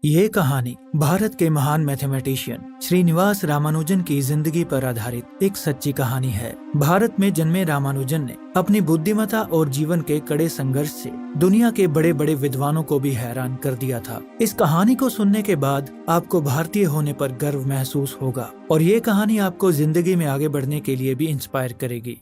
ये कहानी भारत के महान मैथमेटिशियन श्रीनिवास रामानुजन की जिंदगी पर आधारित एक सच्ची कहानी है। भारत में जन्मे रामानुजन ने अपनी बुद्धिमत्ता और जीवन के कड़े संघर्ष से दुनिया के बड़े बड़े विद्वानों को भी हैरान कर दिया था। इस कहानी को सुनने के बाद आपको भारतीय होने पर गर्व महसूस होगा और ये कहानी आपको जिंदगी में आगे बढ़ने के लिए भी इंस्पायर करेगी।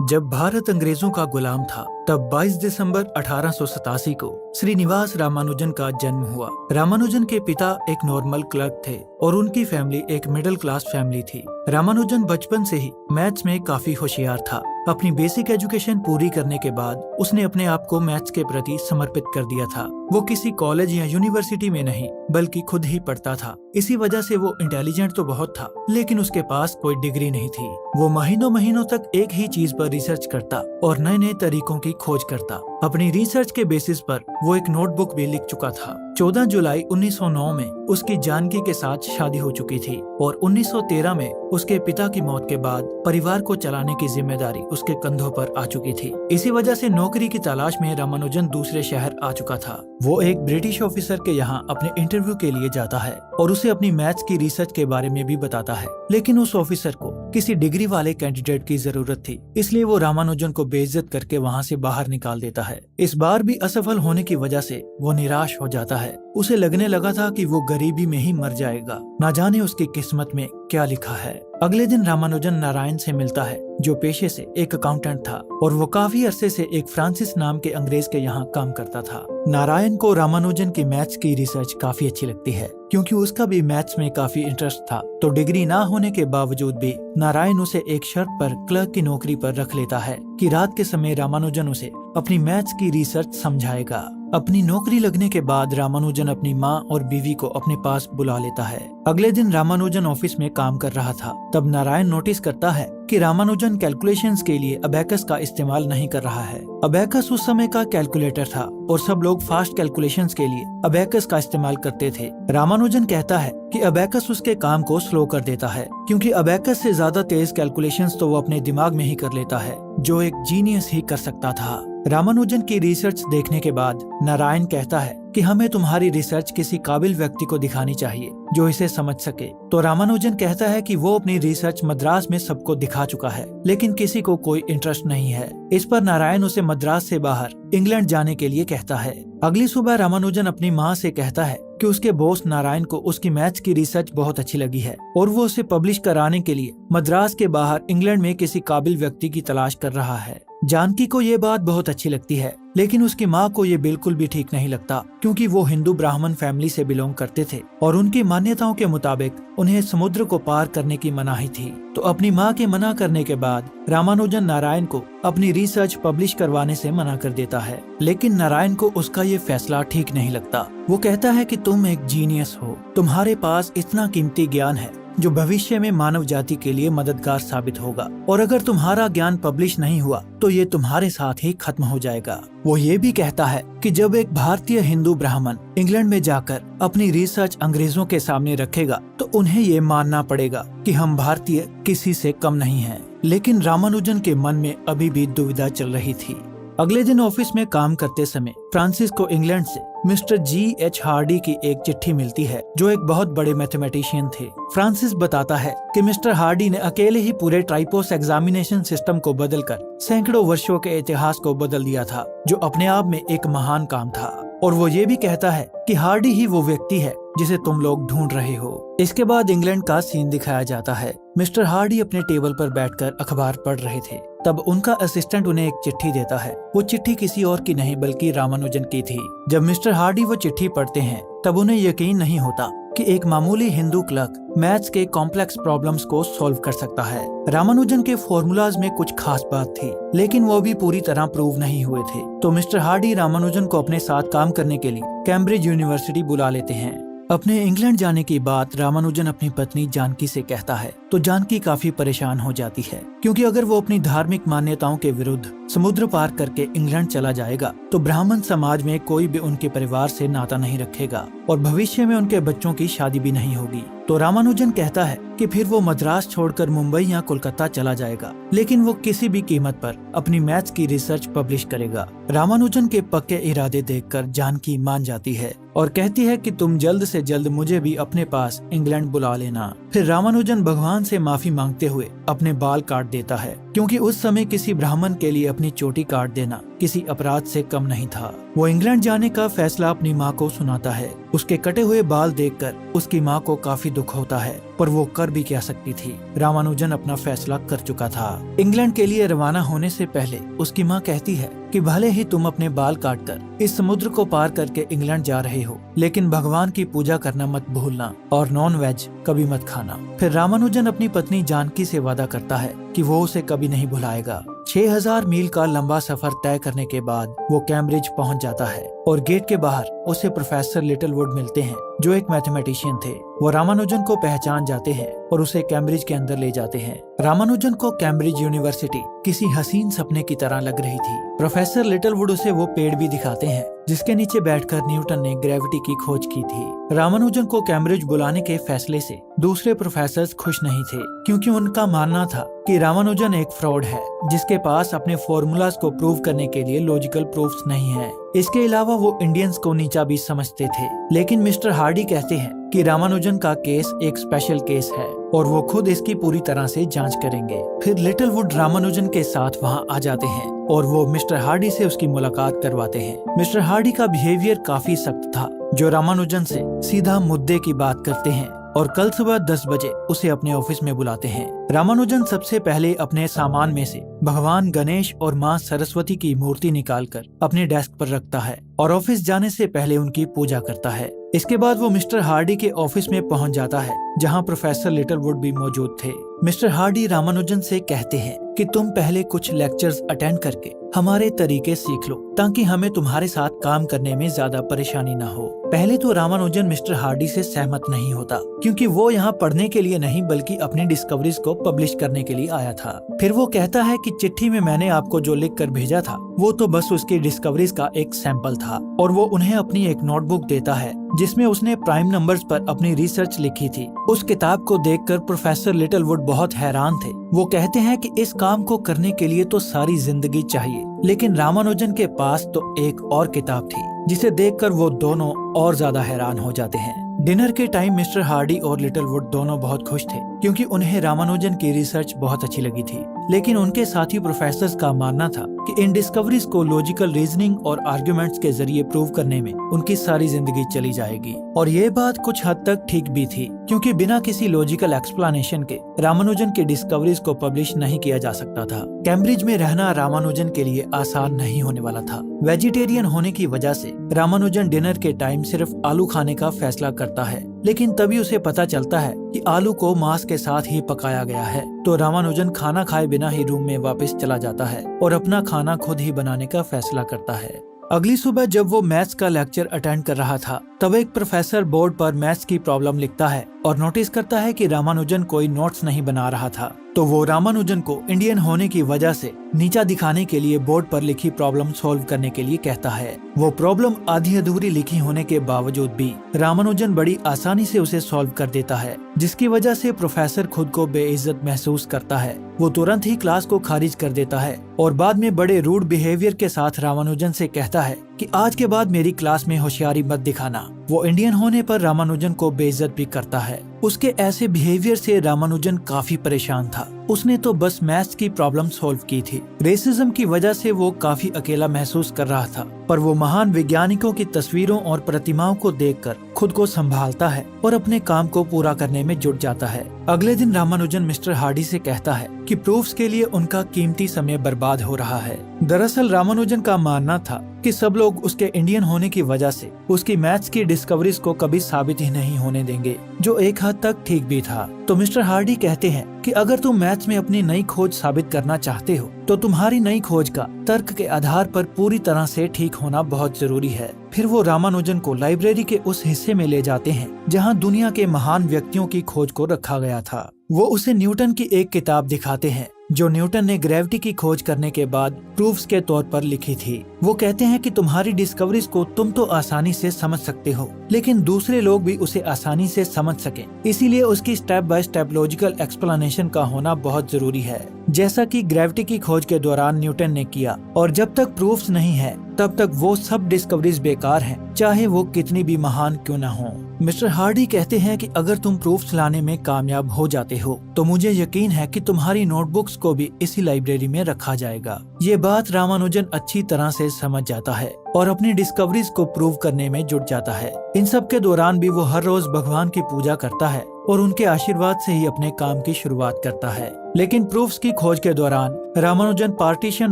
जब भारत अंग्रेजों का गुलाम था तब 22 दिसंबर 1887 को श्रीनिवास रामानुजन का जन्म हुआ। रामानुजन के पिता एक नॉर्मल क्लर्क थे और उनकी फैमिली एक मिडिल क्लास फैमिली थी। रामानुजन बचपन से ही मैथ्स में काफी होशियार था। अपनी बेसिक एजुकेशन पूरी करने के बाद उसने अपने आप को मैथ्स के प्रति समर्पित कर दिया था। वो किसी कॉलेज या यूनिवर्सिटी में नहीं बल्कि खुद ही पढ़ता था। इसी वजह से वो इंटेलिजेंट तो बहुत था लेकिन उसके पास कोई डिग्री नहीं थी। वो महीनों तक एक ही चीज पर रिसर्च करता और नए नए तरीकों की खोज करता। अपनी रिसर्च के बेसिस पर वो एक नोटबुक भी लिख चुका था। 14 जुलाई 1909 में उसकी जानकी के साथ शादी हो चुकी थी और 1913 में उसके पिता की मौत के बाद परिवार को चलाने की जिम्मेदारी उसके कंधों पर आ चुकी थी। इसी वजह से नौकरी की तलाश में रामानुजन दूसरे शहर आ चुका था। वो एक ब्रिटिश ऑफिसर के यहाँ अपने इंटरव्यू के लिए जाता है और उसे अपनी मैथ्स की रिसर्च के बारे में भी बताता है, लेकिन उस ऑफिसर को किसी डिग्री वाले कैंडिडेट की जरूरत थी, इसलिए वो रामानुजन को बेइज्जत करके वहाँ से बाहर निकाल देता है। इस बार भी असफल होने की वजह से वो निराश हो जाता है। उसे लगने लगा था कि वो गरीबी में ही मर जाएगा, ना जाने उसकी किस्मत में क्या लिखा है। अगले दिन रामानुजन नारायण से मिलता है जो पेशे से एक अकाउंटेंट था और वो काफी अरसे से एक फ्रांसिस नाम के अंग्रेज के यहाँ काम करता था। नारायण को रामानुजन की मैथ्स की रिसर्च काफी अच्छी लगती है क्योंकि उसका भी मैथ्स में काफी इंटरेस्ट था। तो डिग्री ना होने के बावजूद भी नारायण उसे एक शर्त पर क्लर्क की नौकरी पर रख लेता है कि रात के समय रामानुजन उसे अपनी मैथ्स की रिसर्च समझाएगा। अपनी नौकरी लगने के बाद रामानुजन अपनी माँ और बीवी को अपने पास बुला लेता है। अगले दिन रामानुजन ऑफिस में काम कर रहा था तब नारायण नोटिस करता है कि रामानुजन कैलकुलेशंस के लिए अबेकस का इस्तेमाल नहीं कर रहा है। अबेकस उस समय का कैलकुलेटर था और सब लोग फास्ट कैलकुलेशंस के लिए अबेकस का इस्तेमाल करते थे। रामानुजन कहता है कि अबेकस उसके काम को स्लो कर देता है क्योंकि अबेकस से ज्यादा तेज कैलकुलेशंस तो वो अपने दिमाग में ही कर लेता है, जो एक जीनियस ही कर सकता था। रामानुजन की रिसर्च देखने के बाद नारायण कहता है कि हमें तुम्हारी रिसर्च किसी काबिल व्यक्ति को दिखानी चाहिए जो इसे समझ सके। तो रामानुजन कहता है कि वो अपनी रिसर्च मद्रास में सबको दिखा चुका है लेकिन किसी को कोई इंटरेस्ट नहीं है। इस पर नारायण उसे मद्रास से बाहर इंग्लैंड जाने के लिए कहता है। अगली सुबह रामानुजन अपनी माँ से कहता है कि उसके बॉस नारायण को उसकी मैथ्स की रिसर्च बहुत अच्छी लगी है और वो उसे पब्लिश कराने के लिए मद्रास के बाहर इंग्लैंड में किसी काबिल व्यक्ति की तलाश कर रहा है। जानकी को ये बात बहुत अच्छी लगती है लेकिन उसकी माँ को ये बिल्कुल भी ठीक नहीं लगता क्योंकि वो हिंदू ब्राह्मण फैमिली से बिलोंग करते थे और उनकी मान्यताओं के मुताबिक उन्हें समुद्र को पार करने की मनाही थी। तो अपनी माँ के मना करने के बाद रामानुजन नारायण को अपनी रिसर्च पब्लिश करवाने से मना कर देता है, लेकिन नारायण को उसका ये फैसला ठीक नहीं लगता। वो कहता है कि तुम एक जीनियस हो, तुम्हारे पास इतना कीमती ज्ञान है जो भविष्य में मानव जाति के लिए मददगार साबित होगा और अगर तुम्हारा ज्ञान पब्लिश नहीं हुआ तो ये तुम्हारे साथ ही खत्म हो जाएगा। वो ये भी कहता है कि जब एक भारतीय हिंदू ब्राह्मण इंग्लैंड में जाकर अपनी रिसर्च अंग्रेजों के सामने रखेगा तो उन्हें ये मानना पड़ेगा कि हम भारतीय किसी से कम नहीं हैं। लेकिन रामानुजन के मन में अभी भी दुविधा चल रही थी। अगले दिन ऑफिस में काम करते समय फ्रांसिस को इंग्लैंड से मिस्टर G.H. हार्डी की एक चिट्ठी मिलती है जो एक बहुत बड़े मैथमेटिशियन थे। फ्रांसिस बताता है कि मिस्टर हार्डी ने अकेले ही पूरे ट्राइपोस एग्जामिनेशन सिस्टम को बदलकर सैकड़ों वर्षों के इतिहास को बदल दिया था, जो अपने आप में एक महान काम था। और वो ये भी कहता है कि हार्डी ही वो व्यक्ति है जिसे तुम लोग ढूंढ रहे हो। इसके बाद इंग्लैंड का सीन दिखाया जाता है। मिस्टर हार्डी अपने टेबल पर बैठकर अखबार पढ़ रहे थे तब उनका असिस्टेंट उन्हें एक चिट्ठी देता है। वो चिट्ठी किसी और की नहीं बल्कि रामानुजन की थी। जब मिस्टर हार्डी वो चिट्ठी पढ़ते हैं तब उन्हें यकीन नहीं होता कि एक मामूली हिंदू क्लर्क मैथ्स के कॉम्प्लेक्स प्रॉब्लम्स को सॉल्व कर सकता है। रामानुजन के फॉर्मूलाज में कुछ खास बात थी लेकिन वो भी पूरी तरह प्रूव नहीं हुए थे। तो मिस्टर हार्डी रामानुजन को अपने साथ काम करने के लिए कैम्ब्रिज यूनिवर्सिटी बुला लेते हैं। अपने इंग्लैंड जाने की बात रामानुजन अपनी पत्नी जानकी से कहता है तो जानकी काफी परेशान हो जाती है क्योंकि अगर वो अपनी धार्मिक मान्यताओं के विरुद्ध समुद्र पार करके इंग्लैंड चला जाएगा तो ब्राह्मण समाज में कोई भी उनके परिवार से नाता नहीं रखेगा और भविष्य में उनके बच्चों की शादी भी नहीं होगी। तो रामानुजन कहता है कि फिर वो मद्रास छोड़कर मुंबई या कोलकाता चला जाएगा, लेकिन वो किसी भी कीमत पर अपनी मैथ्स की रिसर्च पब्लिश करेगा। रामानुजन के पक्के इरादे देखकर जानकी मान जाती है और कहती है कि तुम जल्द से जल्द मुझे भी अपने पास इंग्लैंड बुला लेना। फिर रामानुजन भगवान से माफी मांगते हुए अपने बाल काट देता है, क्योंकि उस समय किसी ब्राह्मण के लिए अपनी चोटी काट देना किसी अपराध से कम नहीं था। वो इंग्लैंड जाने का फैसला अपनी माँ को सुनाता है। उसके कटे हुए बाल देखकर उसकी माँ को काफी दुख होता है, पर वो कर भी क्या सकती थी। रामानुजन अपना फैसला कर चुका था। इंग्लैंड के लिए रवाना होने से पहले उसकी माँ कहती है कि भले ही तुम अपने बाल काटकर इस समुद्र को पार करके इंग्लैंड जा रहे हो, लेकिन भगवान की पूजा करना मत भूलना और नॉन वेज कभी मत खाना। फिर रामानुजन अपनी पत्नी जानकी से वादा करता है कि वो उसे कभी नहीं भुलाएगा। 6000 मील का लंबा सफर तय करने के बाद वो कैम्ब्रिज पहुंच जाता है और गेट के बाहर उसे प्रोफेसर लिटिलवुड मिलते हैं, जो एक मैथमेटिशियन थे। वो रामानुजन को पहचान जाते हैं और उसे कैम्ब्रिज के अंदर ले जाते हैं। रामानुजन को कैम्ब्रिज यूनिवर्सिटी किसी हसीन सपने की तरह लग रही थी। प्रोफेसर लिटिलवुड उसे वो पेड़ भी दिखाते हैं जिसके नीचे बैठकर न्यूटन ने ग्रेविटी की खोज की थी। रामानुजन को कैम्ब्रिज बुलाने के फैसले से दूसरे प्रोफेसर्स खुश नहीं थे, क्योंकि उनका मानना था कि रामानुजन एक फ्रॉड है जिसके पास अपने फॉर्मूलाज को प्रूव करने के लिए लॉजिकल प्रूफ्स नहीं है। इसके अलावा वो इंडियंस को नीचा भी समझते थे। लेकिन मिस्टर हार्डी कहते हैं कि रामानुजन का केस एक स्पेशल केस है और वो खुद इसकी पूरी तरह से जांच करेंगे। फिर लिटिलवुड रामानुजन के साथ वहां आ जाते हैं और वो मिस्टर हार्डी से उसकी मुलाकात करवाते हैं। मिस्टर हार्डी का बिहेवियर काफी सख्त था, जो रामानुजन से सीधा मुद्दे की बात करते हैं और कल सुबह 10 बजे उसे अपने ऑफिस में बुलाते हैं। रामानुजन सबसे पहले अपने सामान में से भगवान गणेश और माँ सरस्वती की मूर्ति निकालकर अपने डेस्क पर रखता है और ऑफिस जाने से पहले उनकी पूजा करता है। इसके बाद वो मिस्टर हार्डी के ऑफिस में पहुंच जाता है, जहां प्रोफेसर लिटिलवुड भी मौजूद थे। मिस्टर हार्डी रामानुजन से कहते हैं कि तुम पहले कुछ लेक्चर्स अटेंड करके हमारे तरीके सीख लो, ताकि हमें तुम्हारे साथ काम करने में ज्यादा परेशानी न हो। पहले तो रामानुजन मिस्टर हार्डी से सहमत नहीं होता, क्योंकि वो यहाँ पढ़ने के लिए नहीं बल्कि अपनी डिस्कवरीज को पब्लिश करने के लिए आया था। फिर वो कहता है कि चिट्ठी में मैंने आपको जो लिख कर भेजा था वो तो बस उसकी डिस्कवरीज का एक सैंपल था, और वो उन्हें अपनी एक नोटबुक देता है जिसमें उसने प्राइम नंबर्स पर अपनी रिसर्च लिखी थी। उस किताब को देखकर प्रोफेसर लिटिलवुड बहुत हैरान थे। वो कहते हैं कि इस काम को करने के लिए तो सारी जिंदगी चाहिए, लेकिन रामानुजन के पास तो एक और किताब थी, जिसे देखकर वो दोनों और ज्यादा हैरान हो जाते हैं। डिनर के टाइम मिस्टर हार्डी और लिटिलवुड दोनों बहुत खुश थे, क्योंकि उन्हें रामानुजन की रिसर्च बहुत अच्छी लगी थी। लेकिन उनके साथी प्रोफेसर्स का मानना था कि इन डिस्कवरीज को लॉजिकल रीजनिंग और आर्गुमेंट्स के जरिए प्रूव करने में उनकी सारी जिंदगी चली जाएगी। और ये बात कुछ हद तक ठीक भी थी, क्योंकि बिना किसी लॉजिकल एक्सप्लेनेशन के रामानुजन की डिस्कवरीज को पब्लिश नहीं किया जा सकता था। कैम्ब्रिज में रहना रामानुजन के लिए आसान नहीं होने वाला था। वेजिटेरियन होने की वजह से रामानुजन डिनर के टाइम सिर्फ आलू खाने का फैसला करता है, लेकिन तभी उसे पता चलता है कि आलू को मांस के साथ ही पकाया गया है। तो रामानुजन खाना खाए बिना ही रूम में वापस चला जाता है और अपना खाना खुद ही बनाने का फैसला करता है। अगली सुबह जब वो मैथ्स का लेक्चर अटेंड कर रहा था, तब एक प्रोफेसर बोर्ड पर मैथ्स की प्रॉब्लम लिखता है और नोटिस करता है कि रामानुजन कोई नोट्स नहीं बना रहा था। तो वो रामानुजन को इंडियन होने की वजह से नीचा दिखाने के लिए बोर्ड पर लिखी प्रॉब्लम सॉल्व करने के लिए कहता है। वो प्रॉब्लम आधी अधूरी लिखी होने के बावजूद भी रामानुजन बड़ी आसानी से उसे सॉल्व कर देता है, जिसकी वजह से प्रोफेसर खुद को बेइज्जत महसूस करता है। वो तुरंत ही क्लास को खारिज कर देता है और बाद में बड़े रूड बिहेवियर के साथ रामानुजन से कहता है कि आज के बाद मेरी क्लास में होशियारी मत दिखाना। वो इंडियन होने पर रामानुजन को बेइज्जत भी करता है। उसके ऐसे बिहेवियर से रामानुजन काफी परेशान था। उसने तो बस मैथ्स की प्रॉब्लम सॉल्व की थी। रेसिज्म की वजह से वो काफी अकेला महसूस कर रहा था, पर वो महान वैज्ञानिकों की तस्वीरों और प्रतिमाओं को देखकर खुद को संभालता है और अपने काम को पूरा करने में जुट जाता है। अगले दिन रामानुजन मिस्टर हार्डी से कहता है कि प्रूफ्स के लिए उनका कीमती समय बर्बाद हो रहा है। दरअसल रामानुजन का मानना था कि सब लोग उसके इंडियन होने की वजह से उसकी मैथ्स की डिस्कवरीज को कभी साबित ही नहीं होने देंगे, जो एक हद तक ठीक भी था। तो मिस्टर हार्डी कहते हैं कि अगर तुम मैथ्स में अपनी नई खोज साबित करना चाहते हो, तो तुम्हारी नई खोज का तर्क के आधार पर पूरी तरह से ठीक होना बहुत जरूरी है। फिर वो रामानुजन को लाइब्रेरी के उस हिस्से में ले जाते हैं जहां दुनिया के महान व्यक्तियों की खोज को रखा गया था। वो उसे न्यूटन की एक किताब दिखाते हैं जो न्यूटन ने ग्रेविटी की खोज करने के बाद प्रूफ्स के तौर पर लिखी थी। वो कहते हैं कि तुम्हारी डिस्कवरीज को तुम तो आसानी से समझ सकते हो, लेकिन दूसरे लोग भी उसे आसानी से समझ सकें, इसीलिए उसकी step by step logical explanation का होना बहुत जरूरी है, जैसा कि ग्रेविटी की खोज के दौरान न्यूटन ने किया। और जब तक प्रूफ्स नहीं है तब तक वो सब डिस्कवरीज बेकार हैं, चाहे वो कितनी भी महान क्यों न हो। मिस्टर हार्डी कहते हैं कि अगर तुम प्रूफ्स लाने में कामयाब हो जाते हो तो मुझे यकीन है कि तुम्हारी नोटबुक्स को भी इसी लाइब्रेरी में रखा जाएगा। ये बात रामानुजन अच्छी तरह से समझ जाता है और अपनी डिस्कवरीज को प्रूव करने में जुट जाता है। इन सब के दौरान भी वो हर रोज भगवान की पूजा करता है और उनके आशीर्वाद से ही अपने काम की शुरुआत करता है। लेकिन प्रूफ्स की खोज के दौरान रामानुजन पार्टीशन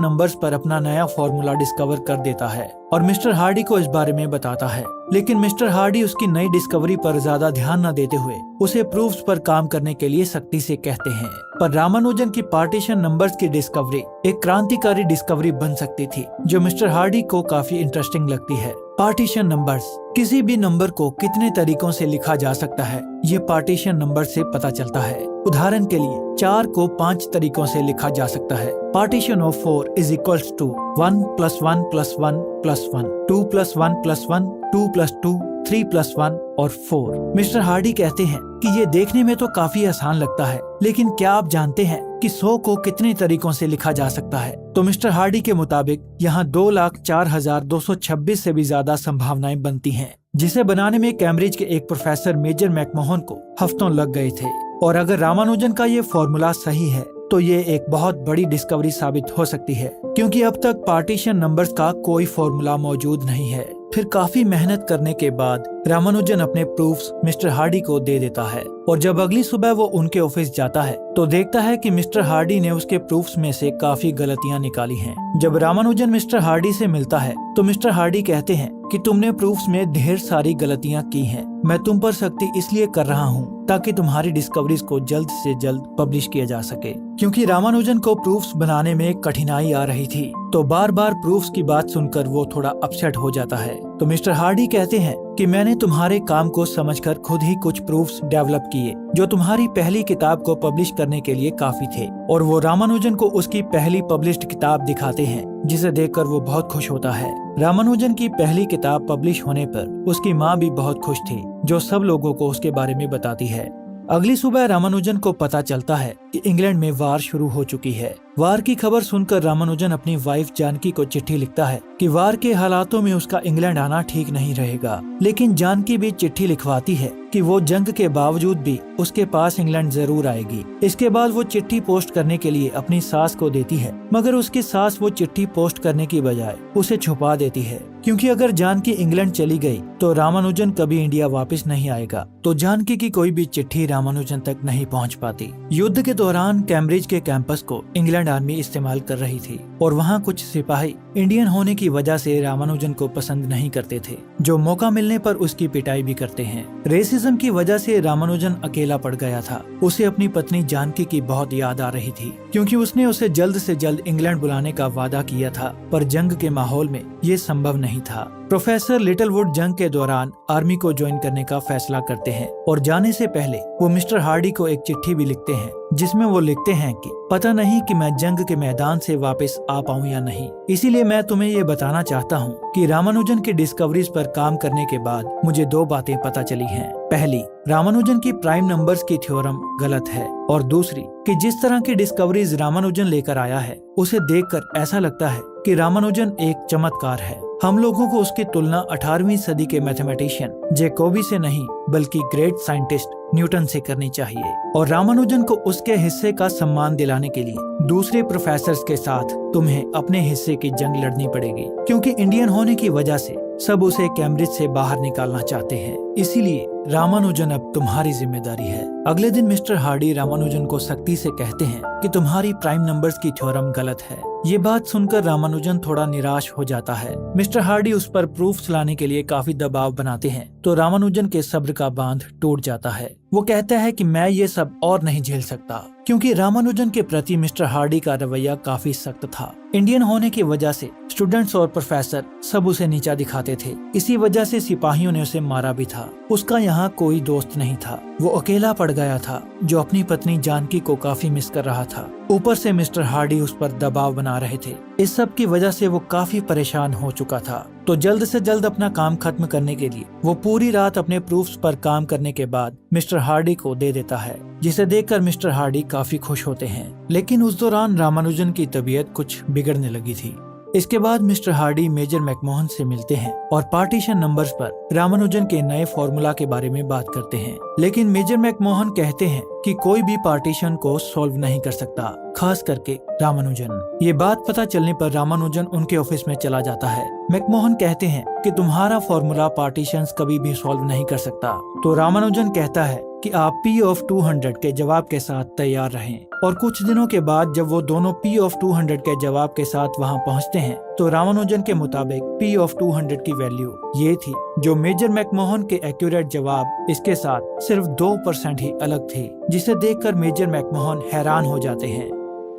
नंबर्स पर अपना नया फॉर्मूला डिस्कवर कर देता है और मिस्टर हार्डी को इस बारे में बताता है। लेकिन मिस्टर हार्डी उसकी नई डिस्कवरी पर ज्यादा ध्यान न देते हुए उसे प्रूफ्स पर काम करने के लिए सख्ती से कहते हैं। पर रामानुजन की पार्टीशन नंबर्स की डिस्कवरी एक क्रांतिकारी डिस्कवरी बन सकती थी, जो मिस्टर हार्डी को काफी इंटरेस्टिंग लगती है। पार्टीशन नंबर्स, किसी भी नंबर को कितने तरीकों से लिखा जा सकता है, ये पार्टीशन नंबर से पता चलता है। उदाहरण के लिए 4 को 5 तरीकों से लिखा जा सकता है। Partition of 4 is equals to 1 + 1 + 1 + 1, 2 + 1 + 1, 2 + 2, 3 + 1 और 4। मिस्टर हार्डी कहते हैं कि ये देखने में तो काफी आसान लगता है, लेकिन क्या आप जानते हैं कि 100 को कितने तरीकों से लिखा जा सकता है? तो मिस्टर हार्डी के मुताबिक यहाँ 2,04,226 से भी ज्यादा संभावनाएं बनती हैं, जिसे बनाने में कैम्ब्रिज के एक प्रोफेसर मेजर मैकमोहन को हफ्तों लग गए थे। और अगर रामानुजन का ये फॉर्मूला सही है तो ये एक बहुत बड़ी डिस्कवरी साबित हो सकती है, क्योंकि अब तक पार्टीशन नंबर्स का कोई फॉर्मूला मौजूद नहीं है। फिर काफी मेहनत करने के बाद रामानुजन अपने प्रूफ्स मिस्टर हार्डी को दे देता है और जब अगली सुबह वो उनके ऑफिस जाता है तो देखता है कि मिस्टर हार्डी ने उसके प्रूफ्स में से काफी गलतियां निकाली हैं। जब रामानुजन मिस्टर हार्डी से मिलता है तो मिस्टर हार्डी कहते हैं कि तुमने प्रूफ्स में ढेर सारी गलतियां की हैं। मैं तुम पर सख्ती इसलिए कर रहा हूँ ताकि तुम्हारी डिस्कवरीज को जल्द से जल्द पब्लिश किया जा सके। क्योंकि रामानुजन को प्रूफ्स बनाने में कठिनाई आ रही थी तो बार बार प्रूफ्स की बात सुनकर वो थोड़ा अपसेट हो जाता है। तो मिस्टर हार्डी कहते हैं कि मैंने तुम्हारे काम को समझकर खुद ही कुछ प्रूफ्स डेवलप किए जो तुम्हारी पहली किताब को पब्लिश करने के लिए काफी थे। और वो रामानुजन को उसकी पहली पब्लिश्ड किताब दिखाते हैं, जिसे देखकर वो बहुत खुश होता है। रामानुजन की पहली किताब पब्लिश होने पर उसकी माँ भी बहुत खुश थी, जो सब लोगों को उसके बारे में बताती है। अगली सुबह रामानुजन को पता चलता है कि इंग्लैंड में वार शुरू हो चुकी है। वार की खबर सुनकर रामानुजन अपनी वाइफ जानकी को चिट्ठी लिखता है कि वार के हालातों में उसका इंग्लैंड आना ठीक नहीं रहेगा। लेकिन जानकी भी चिट्ठी लिखवाती है कि वो जंग के बावजूद भी उसके पास इंग्लैंड जरूर आएगी। इसके बाद वो चिट्ठी पोस्ट करने के लिए अपनी सास को देती है, मगर उसकी सास वो चिट्ठी पोस्ट करने की बजाय उसे छुपा देती है, क्योंकि अगर जानकी इंग्लैंड चली गई तो रामानुजन कभी इंडिया वापस नहीं आएगा। तो जानकी की कोई भी चिट्ठी रामानुजन तक नहीं पहुंच पाती। युद्ध के दौरान कैम्ब्रिज के कैंपस को इंग्लैंड आर्मी इस्तेमाल कर रही थी और वहाँ कुछ सिपाही इंडियन होने की वजह से रामानुजन को पसंद नहीं करते थे, जो मौका मिलने पर उसकी पिटाई भी करते हैं। रेसिज्म की वजह से रामानुजन अकेला पड़ गया था। उसे अपनी पत्नी जानकी की बहुत याद आ रही थी, क्योंकि उसने उसे जल्द से जल्द इंग्लैंड बुलाने का वादा किया था, पर जंग के माहौल में ये संभव नहीं था। प्रोफेसर लिटिलवुड जंग के दौरान आर्मी को ज्वाइन करने का फैसला करते हैं और जाने से पहले वो मिस्टर हार्डी को एक चिट्ठी भी लिखते हैं, जिसमें वो लिखते हैं कि पता नहीं कि मैं जंग के मैदान से वापस आ पाऊं या नहीं, इसीलिए मैं तुम्हें ये बताना चाहता हूँ कि रामानुजन की डिस्कवरीज पर काम करने के बाद मुझे 2 बातें पता चली हैं। पहली, रामानुजन की प्राइम नंबर्स की थ्योरम गलत है, और दूसरी कि जिस तरह की डिस्कवरीज रामानुजन लेकर आया है उसे देखकर ऐसा लगता है कि रामानुजन एक चमत्कार है। हम लोगों को उसकी तुलना 18वीं सदी के मैथमेटिशियन जैकोबी से नहीं बल्कि ग्रेट साइंटिस्ट न्यूटन से करनी चाहिए, और रामानुजन को उसके हिस्से का सम्मान दिलाने के लिए दूसरे प्रोफेसर्स के साथ तुम्हें अपने हिस्से की जंग लड़नी पड़ेगी, क्योंकि इंडियन होने की वजह से सब उसे कैम्ब्रिज से बाहर निकालना चाहते हैं। इसीलिए रामानुजन अब तुम्हारी जिम्मेदारी है। अगले दिन मिस्टर हार्डी रामानुजन को सख्ती से कहते हैं कि तुम्हारी प्राइम नंबर्स की थ्योरम गलत है। ये बात सुनकर रामानुजन थोड़ा निराश हो जाता है। मिस्टर हार्डी उस पर प्रूफ्स लाने के लिए काफी दबाव बनाते हैं, तो रामानुजन के सब्र का बांध टूट जाता है। वो कहता है कि मैं ये सब और नहीं झेल सकता, क्योंकि रामानुजन के प्रति मिस्टर हार्डी का रवैया काफी सख्त था। इंडियन होने की वजह से स्टूडेंट्स और प्रोफेसर सब उसे नीचा दिखाते थे। इसी वजह से सिपाहियों ने उसे मारा भी था। उसका यहाँ कोई दोस्त नहीं था। वो अकेला पड़ गया था, जो अपनी पत्नी जानकी को काफी मिस कर रहा था। ऊपर से मिस्टर हार्डी उस पर दबाव बना रहे थे। इस सब की वजह से वो काफी परेशान हो चुका था। तो जल्द से जल्द अपना काम खत्म करने के लिए वो पूरी रात अपने प्रूफ्स पर काम करने के बाद मिस्टर हार्डी को दे देता है, जिसे देखकर मिस्टर हार्डी काफी खुश होते हैं। लेकिन उस दौरान रामानुजन की तबीयत कुछ बिगड़ने लगी थी। इसके बाद मिस्टर हार्डी मेजर मैकमोहन से मिलते हैं और पार्टीशन नंबर्स पर रामानुजन के नए फॉर्मूला के बारे में बात करते हैं। लेकिन मेजर मैकमोहन कहते हैं कि कोई भी पार्टीशन को सॉल्व नहीं कर सकता, खास करके रामानुजन। ये बात पता चलने पर रामानुजन उनके ऑफिस में चला जाता है। मैकमोहन कहते हैं कि तुम्हारा फॉर्मूला पार्टीशंस कभी भी सॉल्व नहीं कर सकता। तो रामानुजन कहता है कि आप P of 200 के जवाब के साथ तैयार रहें। और कुछ दिनों के बाद जब वो दोनों P of 200 के जवाब के साथ वहां पहुंचते हैं तो रामानुजन के मुताबिक P of 200 की वैल्यू ये थी, जो मेजर मैकमोहन के एक्यूरेट जवाब इसके साथ सिर्फ 2% ही अलग थी, जिसे देखकर मेजर मैकमोहन हैरान हो जाते हैं।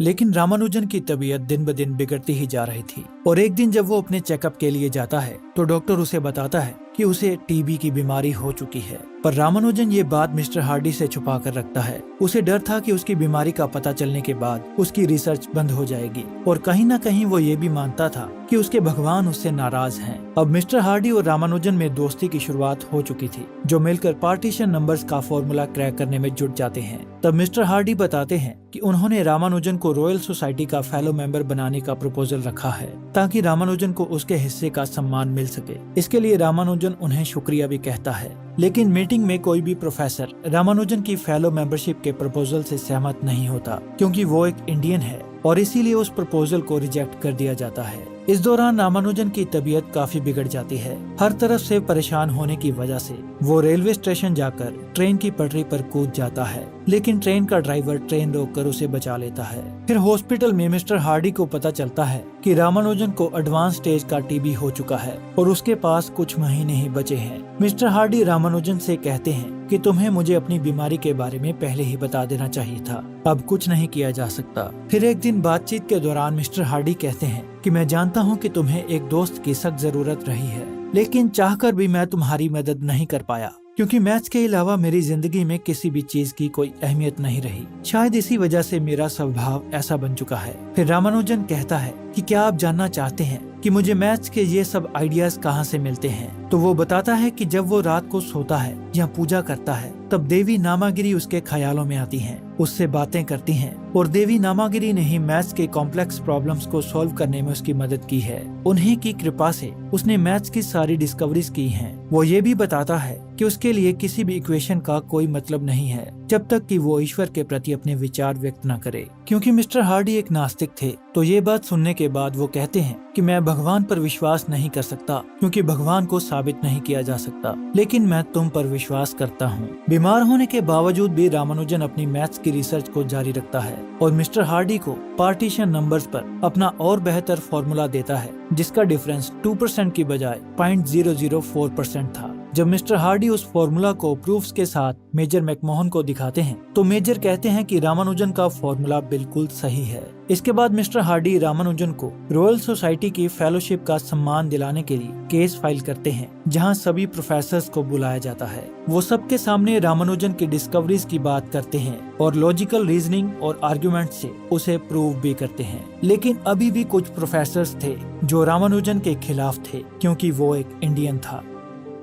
लेकिन रामानुजन की तबीयत दिन ब दिन बिगड़ती ही जा रही थी और एक दिन जब वो अपने चेकअप के लिए जाता है तो डॉक्टर उसे बताता है कि उसे टीबी की बीमारी हो चुकी है। पर रामानुजन ये बात मिस्टर हार्डी से छुपा कर रखता है। उसे डर था कि उसकी बीमारी का पता चलने के बाद उसकी रिसर्च बंद हो जाएगी और कहीं न कहीं वो ये भी मानता था कि उसके भगवान उससे नाराज हैं। अब मिस्टर हार्डी और रामानुजन में दोस्ती की शुरुआत हो चुकी थी, जो मिलकर पार्टीशन नंबर्स का फॉर्मूला क्रैक करने में जुट जाते हैं। तब मिस्टर हार्डी बताते हैं कि उन्होंने रामानुजन को रॉयल सोसाइटी का फेलो मेंबर बनाने का प्रपोजल रखा है ताकि रामानुजन को उसके हिस्से का सम्मान मिल सके। इसके लिए रामानुजन उन्हें शुक्रिया भी कहता है। लेकिन मीटिंग में कोई भी प्रोफेसर रामानुजन की फेलो मेंबरशिप के प्रपोजल से सहमत नहीं होता, क्योंकि वो एक इंडियन है और इसीलिए उस प्रपोजल को रिजेक्ट कर दिया जाता है। इस दौरान रामानुजन की तबीयत काफी बिगड़ जाती है। हर तरफ से परेशान होने की वजह से वो रेलवे स्टेशन जाकर ट्रेन की पटरी पर कूद जाता है, लेकिन ट्रेन का ड्राइवर ट्रेन रोककर उसे बचा लेता है। फिर हॉस्पिटल में मिस्टर हार्डी को पता चलता है कि रामानुजन को एडवांस स्टेज का टीबी हो चुका है और उसके पास कुछ महीने ही बचे हैं। मिस्टर हार्डी रामानुजन से कहते हैं कि तुम्हें मुझे अपनी बीमारी के बारे में पहले ही बता देना चाहिए था, अब कुछ नहीं किया जा सकता। फिर एक दिन बातचीत के दौरान मिस्टर हार्डी कहते हैं कि मैं जानता हूँ कि तुम्हें एक दोस्त की सख्त जरूरत रही है, लेकिन चाहकर भी मैं तुम्हारी मदद नहीं कर पाया, क्योंकि मैथ्स के अलावा मेरी जिंदगी में किसी भी चीज की कोई अहमियत नहीं रही। शायद इसी वजह से मेरा स्वभाव ऐसा बन चुका है। फिर रामानुजन कहता है कि क्या आप जानना चाहते हैं कि मुझे मैथ्स के ये सब आइडियाज कहाँ से मिलते हैं? तो वो बताता है कि जब वो रात को सोता है या पूजा करता है तब देवी नामागिरी उसके ख्यालों में आती हैं, उससे बातें करती हैं और देवी नामागिरी ने ही मैथ्स के कॉम्प्लेक्स प्रॉब्लम्स को सॉल्व करने में उसकी मदद की है। उन्हीं की कृपा से उसने मैथ्स की सारी डिस्कवरीज की हैं। वो ये भी बताता है कि उसके लिए किसी भी इक्वेशन का कोई मतलब नहीं है जब तक कि वो ईश्वर के प्रति अपने विचार व्यक्त न करे। क्योंकि मिस्टर हार्डी एक नास्तिक थे, तो ये बात सुनने के बाद वो कहते हैं कि मैं भगवान पर विश्वास नहीं कर सकता, क्योंकि भगवान को साबित नहीं किया जा सकता, लेकिन मैं तुम पर विश्वास करता हूँ। बीमार होने के बावजूद भी रामानुजन अपनी मैथ्स की रिसर्च को जारी रखता है और मिस्टर हार्डी को पार्टीशन नंबर्स पर अपना और बेहतर फॉर्मूला देता है, जिसका डिफरेंस 2% की बजाय 0.004% था। जब मिस्टर हार्डी उस फॉर्मूला को प्रूफ्स के साथ मेजर मैकमोहन को दिखाते हैं तो मेजर कहते हैं कि रामानुजन का फॉर्मूला बिल्कुल सही है। इसके बाद मिस्टर हार्डी रामानुजन को रॉयल सोसाइटी की फेलोशिप का सम्मान दिलाने के लिए केस फाइल करते हैं, जहां सभी प्रोफेसर्स को बुलाया जाता है। वो सबके सामने रामानुजन की डिस्कवरीज की बात करते हैं और लॉजिकल रीजनिंग और आर्गुमेंट से उसे प्रूव भी करते हैं। लेकिन अभी भी कुछ प्रोफेसर्स थे जो रामानुजन के खिलाफ थे, क्योंकि वो एक इंडियन था।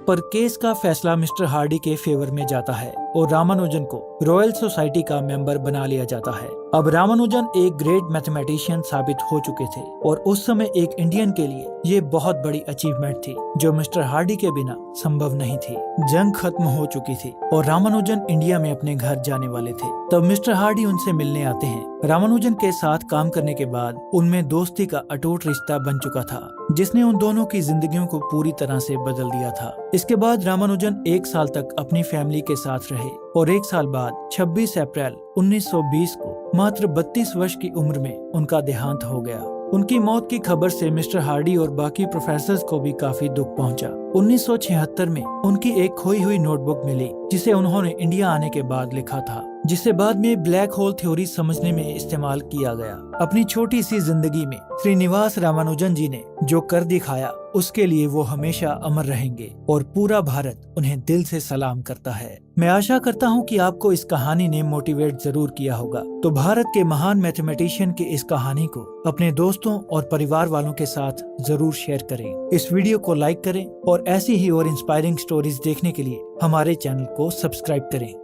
पर केस का फैसला मिस्टर हार्डी के फेवर में जाता है और रामानुजन को रॉयल सोसाइटी का मेंबर बना लिया जाता है। अब रामानुजन एक ग्रेट मैथमेटिशियन साबित हो चुके थे और उस समय एक इंडियन के लिए ये बहुत बड़ी अचीवमेंट थी, जो मिस्टर हार्डी के बिना संभव नहीं थी। जंग खत्म हो चुकी थी और रामानुजन इंडिया में अपने घर जाने वाले थे। तब मिस्टर हार्डी उनसे मिलने आते हैं। रामानुजन के साथ काम करने के बाद उनमें दोस्ती का अटूट रिश्ता बन चुका था, जिसने उन दोनों की जिंदगियों को पूरी तरह से बदल दिया था। इसके बाद रामानुजन 1 साल तक अपनी फैमिली के साथ रहे और 1 साल बाद 26 अप्रैल 1920 को मात्र 32 वर्ष की उम्र में उनका देहांत हो गया। उनकी मौत की खबर से मिस्टर हार्डी और बाकी प्रोफेसर्स को भी काफी दुख पहुंचा। 1976 में उनकी एक खोई हुई नोटबुक मिली, जिसे उन्होंने इंडिया आने के बाद लिखा था। जिसे बाद में ब्लैक होल थ्योरी समझने में इस्तेमाल किया गया। अपनी छोटी सी जिंदगी में श्रीनिवास रामानुजन जी ने जो कर दिखाया उसके लिए वो हमेशा अमर रहेंगे और पूरा भारत उन्हें दिल से सलाम करता है। मैं आशा करता हूँ कि आपको इस कहानी ने मोटिवेट जरूर किया होगा। तो भारत के महान मैथमेटिशियन की इस कहानी को अपने दोस्तों और परिवार वालों के साथ जरूर शेयर करें। इस वीडियो को लाइक करें और ऐसी ही और इंस्पायरिंग स्टोरीज देखने के लिए हमारे चैनल को सब्सक्राइब करें।